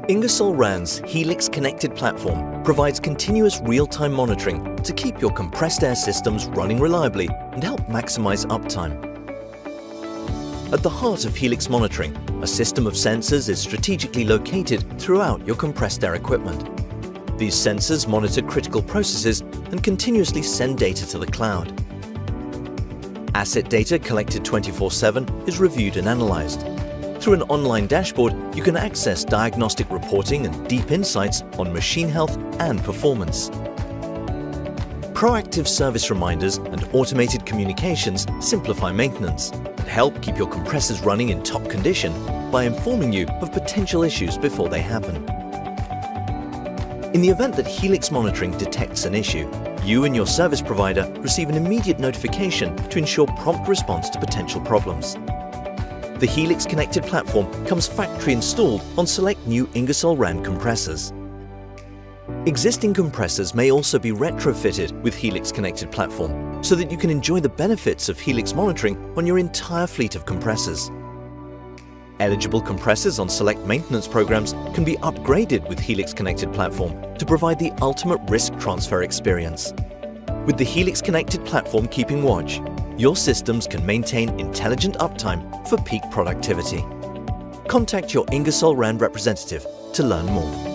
Ingersoll Rand's Helix connected platform provides continuous real-time monitoring to keep your compressed air systems running reliably and help maximize uptime. At the heart of Helix monitoring, a system of sensors is strategically located throughout your compressed air equipment. These sensors monitor critical processes and continuously send data to the cloud. Asset data collected 24/7 is reviewed and analyzed. Through an online dashboard, you can access diagnostic reporting and deep insights on machine health and performance. Proactive service reminders and automated communications simplify maintenance and help keep your compressors running in top condition by informing you of potential issues before they happen. In the event that Helix monitoring detects an issue, you and your service provider receive an immediate notification to ensure prompt response to potential problems. The Helix connected platform comes factory installed on select new Ingersoll Rand compressors. Existing compressors may also be retrofitted with Helix connected platform so that you can enjoy the benefits of Helix monitoring on your entire fleet of compressors. Eligible compressors on select maintenance programs can be upgraded with Helix connected platform to provide the ultimate risk transfer experience. With the Helix connected platform keeping watch, your systems can maintain intelligent uptime for peak productivity. Contact your Ingersoll Rand representative to learn more.